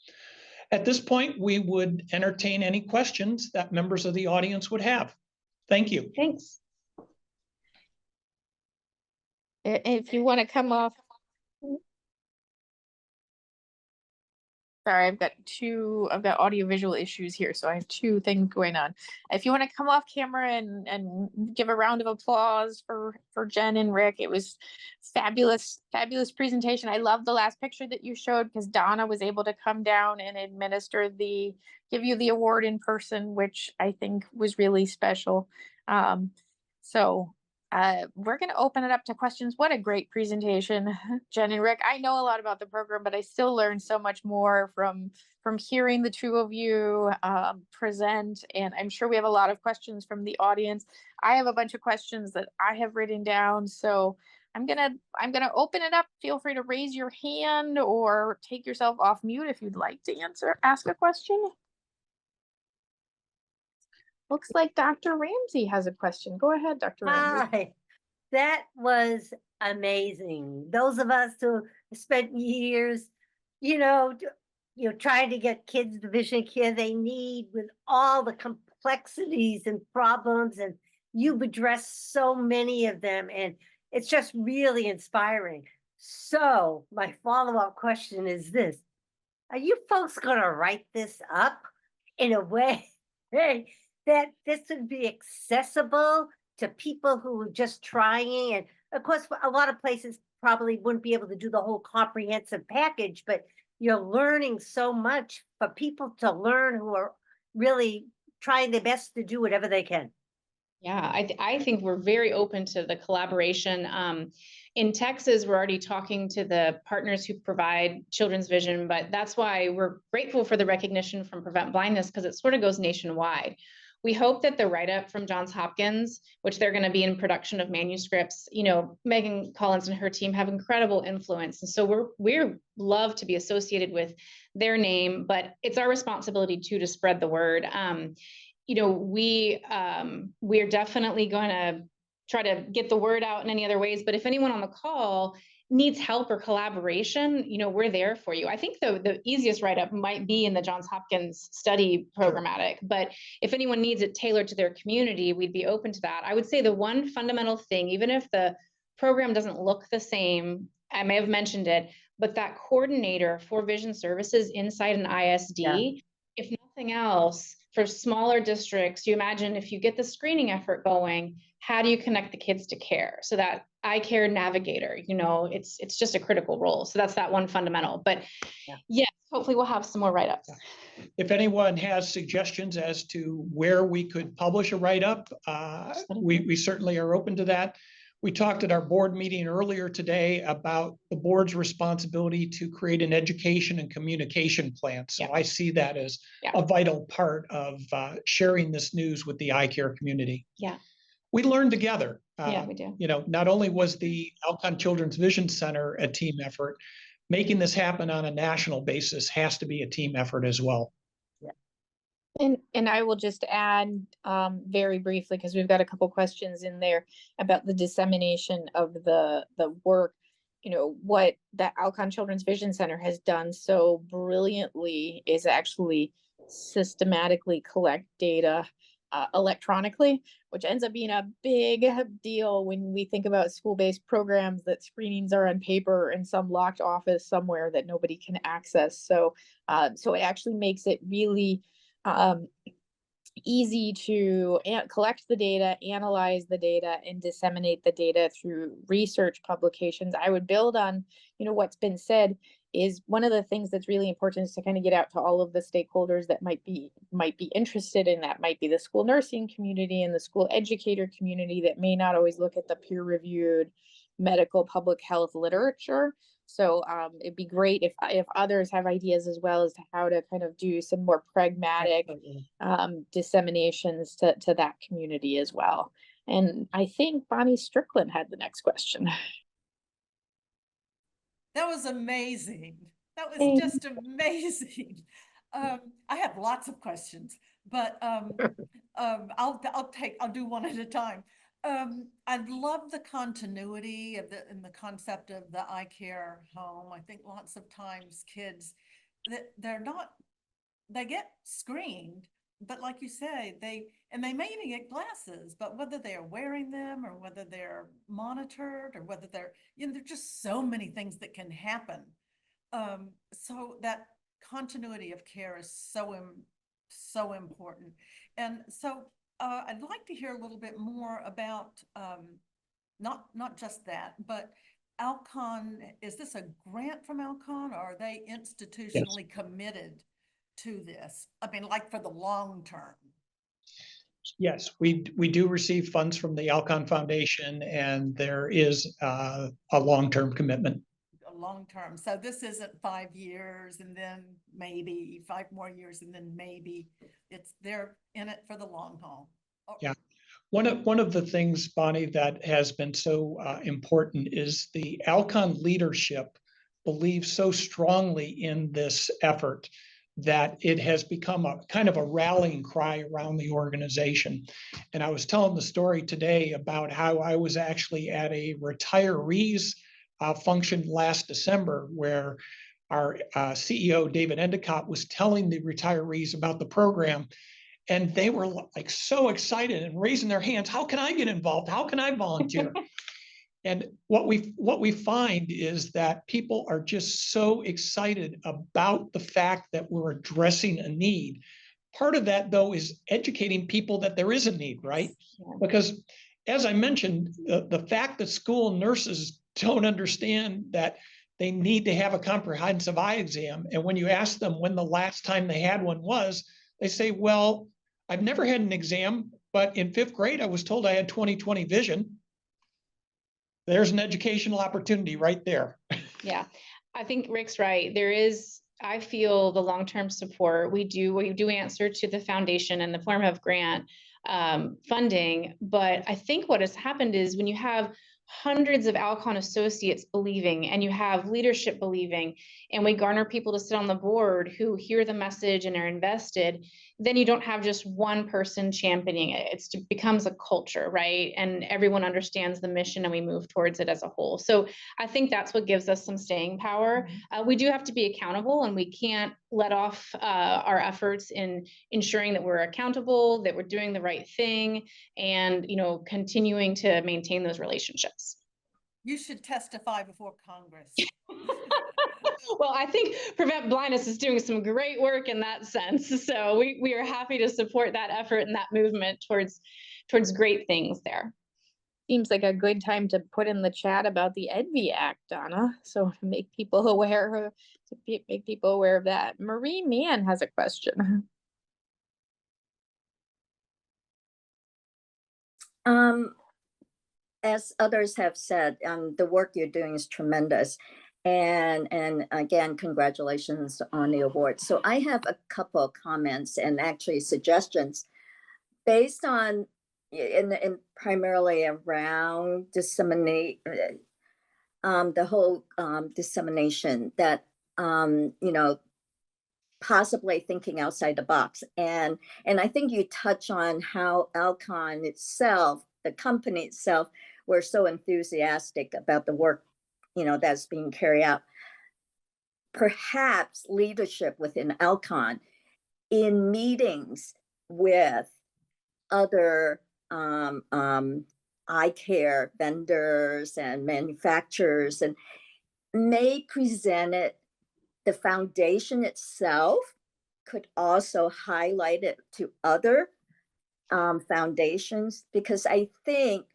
At this point, we would entertain any questions that members of the audience would have. Thank you. Thanks. If you want to come off. Sorry, I've got audio-visual issues here, so I have two things going on. If you want to come off camera and give a round of applause for Jen and Rick. It was fabulous presentation. I love the last picture that you showed because Donna was able to come down and give you the award in person, which I think was really special. We're going to open it up to questions. What a great presentation, Jen and Rick. I know a lot about the program, but I still learned so much more from hearing the two of you present. And I'm sure we have a lot of questions from the audience. I have a bunch of questions that I have written down. So I'm gonna open it up. Feel free to raise your hand or take yourself off mute if you'd like to ask a question. Looks like Dr. Ramsey has a question. Go ahead, Dr. Ramsey. Hi, that was amazing. Those of us who spent years, trying to get kids the vision care they need with all the complexities and problems, and you've addressed so many of them, and it's just really inspiring. So my follow-up question is this: are you folks going to write this up in a way that this would be accessible to people who are just trying? And of course, a lot of places probably wouldn't be able to do the whole comprehensive package, but you're learning so much for people to learn who are really trying their best to do whatever they can. Yeah, I think we're very open to the collaboration. In Texas, we're already talking to the partners who provide children's vision, but that's why we're grateful for the recognition from Prevent Blindness, because it sort of goes nationwide. We hope that the write-up from Johns Hopkins, which they're going to be in production of manuscripts, Megan Collins and her team have incredible influence. And so we're love to be associated with their name, but it's our responsibility too to spread the word. We are definitely going to try to get the word out in any other ways. But if anyone on the call needs help or collaboration, we're there for you. I think the easiest write-up might be in the Johns Hopkins study programmatic, but if anyone needs it tailored to their community, we'd be open to that. I would say the one fundamental thing, even if the program doesn't look the same, I may have mentioned it, but that coordinator for vision services inside an ISD, if nothing else, for smaller districts, you imagine if you get the screening effort going, how do you connect the kids to care? So that eye care navigator, it's just a critical role. So that's that one fundamental. But yes, hopefully we'll have some more write-ups. If anyone has suggestions as to where we could publish a write-up, we certainly are open to that. We talked at our board meeting earlier today about the board's responsibility to create an education and communication plan. So I see that as a vital part of sharing this news with the eye care community. Yeah. We learn together. We do. Not only was the Alcon Children's Vision Center a team effort, making this happen on a national basis has to be a team effort as well. And I will just add very briefly, because we've got a couple questions in there about the dissemination of the work. What the Alcon Children's Vision Center has done so brilliantly is actually systematically collect data electronically, which ends up being a big deal when we think about school-based programs that screenings are on paper in some locked office somewhere that nobody can access. So it actually makes it really easy to collect the data, analyze the data, and disseminate the data through research publications. I would build on, what's been said is one of the things that's really important is to kind of get out to all of the stakeholders that might be interested in that. Might be the school nursing community and the school educator community that may not always look at the peer-reviewed medical public health literature. So it'd be great if others have ideas as well as to how to kind of do some more pragmatic disseminations to that community as well. And I think Bonnie Strickland had the next question. That was amazing. That was Thank just amazing. I have lots of questions, but I'll do one at a time. I love the continuity of and the concept of the eye care home. I think lots of times kids that they get screened, but like you say, they may even get glasses, but whether they are wearing them or whether they're monitored or whether there's just so many things that can happen. So that continuity of care is so important. And so I'd like to hear a little bit more about not just that, but Alcon. Is this a grant from Alcon, or are they institutionally committed to this? I mean, like for the long term. Yes, we do receive funds from the Alcon Foundation, and there is a long-term commitment. A long term. So this isn't 5 years and then maybe 5 more years and then maybe. They're in it for the long haul. Yeah. One of the things, Bonnie, that has been so important is the Alcon leadership believes so strongly in this effort that it has become a kind of a rallying cry around the organization. And I was telling the story today about how I was actually at a retirees function last December where our CEO, David Endicott, was telling the retirees about the program. And they were like so excited and raising their hands. How can I get involved? How can I volunteer? And what we find is that people are just so excited about the fact that we're addressing a need. Part of that, though, is educating people that there is a need, right? Because as I mentioned, the fact that school nurses don't understand that they need to have a comprehensive eye exam. And when you ask them when the last time they had one was, they say, well, I've never had an exam, but in 5th grade, I was told I had 20/20 vision. There's an educational opportunity right there. Yeah, I think Rick's right. I feel the long-term support. We do answer to the foundation in the form of grant funding. But I think what has happened is when you have hundreds of Alcon associates believing and you have leadership believing, and we garner people to sit on the board who hear the message and are invested, then you don't have just one person championing it. It becomes a culture, right? And everyone understands the mission and we move towards it as a whole. So I think that's what gives us some staying power. We do have to be accountable, and we can't let off our efforts in ensuring that we're accountable, that we're doing the right thing, and continuing to maintain those relationships. You should testify before Congress. Well, I think Prevent Blindness is doing some great work in that sense. So we are happy to support that effort and that movement towards great things there. Seems like a good time to put in the chat about the EDV Act, Donna. So to make people aware of that. Marie Mann has a question. As others have said, the work you're doing is tremendous. And again, congratulations on the award. So I have a couple of comments and actually suggestions based on, and primarily around the whole dissemination that, possibly thinking outside the box. And I think you touch on how Alcon itself, the company itself, we're so enthusiastic about the work, that's being carried out. Perhaps leadership within Alcon in meetings with other eye care vendors and manufacturers, and may present it. The foundation itself could also highlight it to other foundations, because I think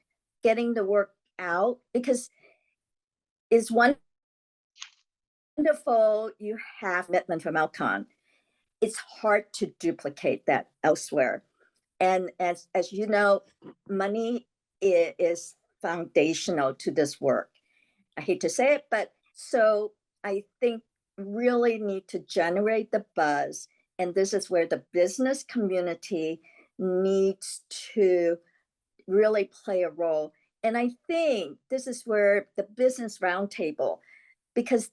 getting the work out, because is wonderful, you have commitment from Alcon. It's hard to duplicate that elsewhere. And as you know, money is foundational to this work. I hate to say it, but so I think really need to generate the buzz. And this is where the business community needs to really play a role. And I think this is where the business roundtable, because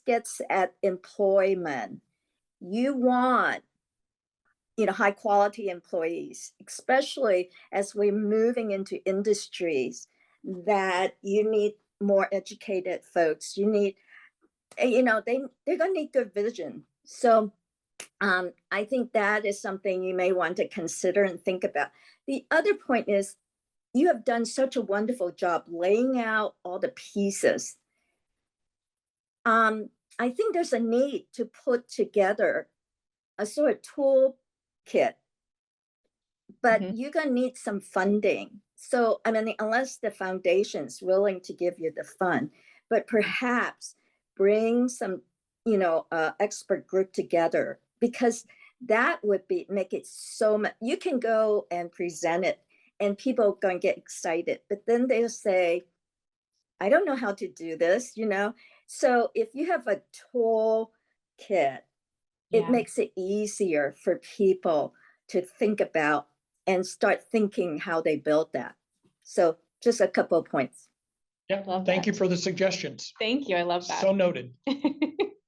gets at employment. You want, high quality employees, especially as we're moving into industries that you need more educated folks. You need, they're going to need good vision. So I think that is something you may want to consider and think about. The other point is, you have done such a wonderful job laying out all the pieces. I think there's a need to put together a sort of toolkit, but you're going to need some funding. So, I mean, unless the foundation's willing to give you the fund, but perhaps bring some, expert group together, because that would make it so much. You can go and present it and people are going to get excited, but then they'll say, I don't know how to do this, So if you have a toolkit, it makes it easier for people to think about and start thinking how they build that. So just a couple of points. Yeah, Love thank that. you for the suggestions. Thank you. I love that. So noted.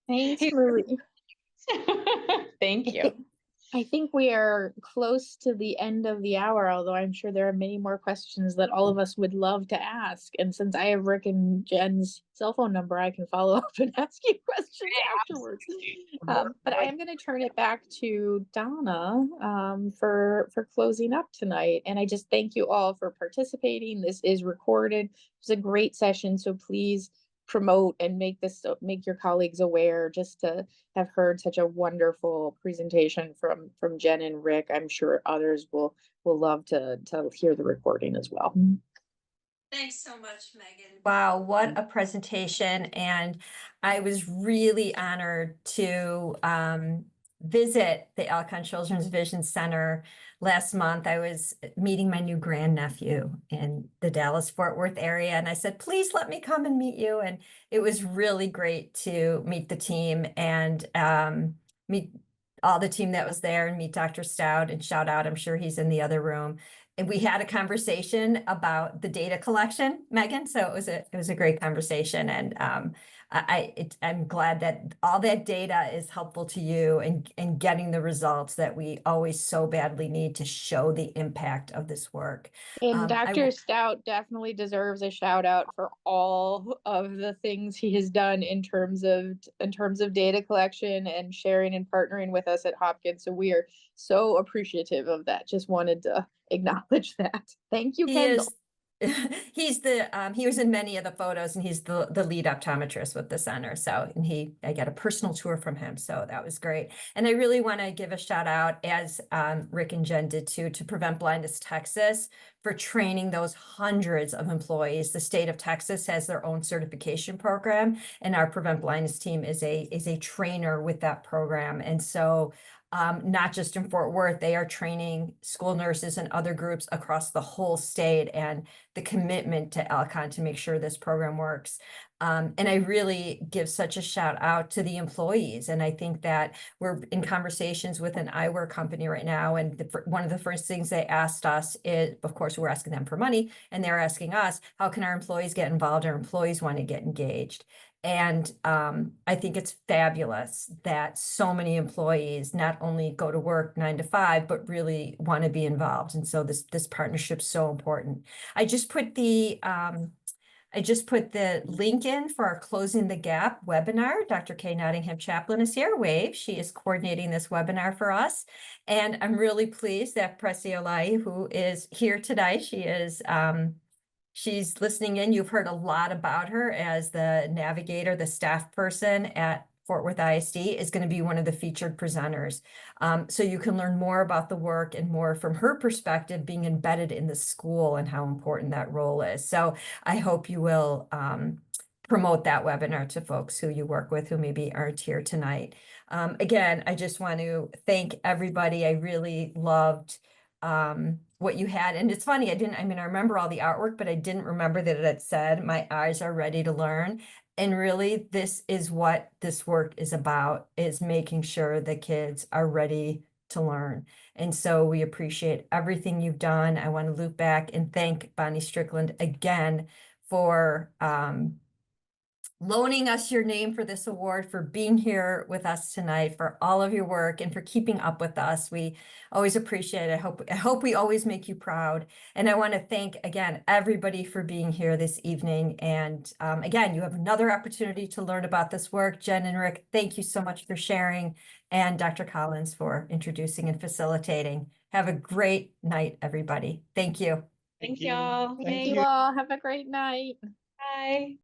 Thanks, Hey, Marie. Thank you. I think we are close to the end of the hour, although I'm sure there are many more questions that all of us would love to ask. And since I have Rick and Jen's cell phone number, I can follow up and ask you questions afterwards. But I am going to turn it back to Donna for closing up tonight. And I just thank you all for participating. This is recorded. It was a great session, so please promote and make your colleagues aware. Just to have heard such a wonderful presentation from Jen and Rick, I'm sure others will love to hear the recording as well. Thanks so much, Megan. Wow, what a presentation. And I was really honored to visit the Alcon Children's Vision Center last month. I was meeting my new grandnephew in the Dallas-Fort Worth area, and I said, please let me come and meet you. And it was really great to meet the team and meet all the team that was there, and meet Dr. Stout, and shout out, I'm sure he's in the other room. And we had a conversation about the data collection, Megan. So it was a great conversation, and I'm glad that all that data is helpful to you and getting the results that we always so badly need to show the impact of this work. And Dr. Stout definitely deserves a shout out for all of the things he has done in terms of data collection and sharing and partnering with us at Hopkins. So we are so appreciative of that. Just wanted to acknowledge that. Thank you, Kendall. He was in many of the photos, and he's the lead optometrist with the center. So, and I got a personal tour from him. So that was great. And I really want to give a shout out, as Rick and Jen did too, to Prevent Blindness Texas for training those hundreds of employees. The state of Texas has their own certification program, and our Prevent Blindness team is a trainer with that program. And so not just in Fort Worth, they are training school nurses and other groups across the whole state, and the commitment to Alcon to make sure this program works. And I really give such a shout out to the employees. And I think that we're in conversations with an eyewear company right now. And one of the first things they asked us is, of course, we're asking them for money, and they're asking us, how can our employees get involved? Our employees want to get engaged. And I think it's fabulous that so many employees not only go to work 9 to 5, but really want to be involved. And so this partnership's so important. I just put the link in for our Closing the Gap webinar. Dr. Kay Nottingham Chaplin is here. Wave. She is coordinating this webinar for us. And I'm really pleased that Preciolai, who is here today, she's listening in. You've heard a lot about her as the navigator, the staff person at Fort Worth ISD, is going to be one of the featured presenters. So you can learn more about the work and more from her perspective, being embedded in the school and how important that role is. So I hope you will promote that webinar to folks who you work with who maybe aren't here tonight. Again, I just want to thank everybody. I really loved what you had. And it's funny, I remember all the artwork, but I didn't remember that it said, my eyes are ready to learn. And really, this is what this work is about, is making sure the kids are ready to learn. And so we appreciate everything you've done. I want to loop back and thank Bonnie Strickland again for loaning us your name for this award, for being here with us tonight, for all of your work, and for keeping up with us. We always appreciate it. I hope we always make you proud. And I want to thank again everybody for being here this evening. And again, you have another opportunity to learn about this work. Jen and Rick, thank you so much for sharing, and Dr. Collins for introducing and facilitating. Have a great night, everybody. Thank you. Thank y'all. Thank Thank you. you all. Have a great night. Bye.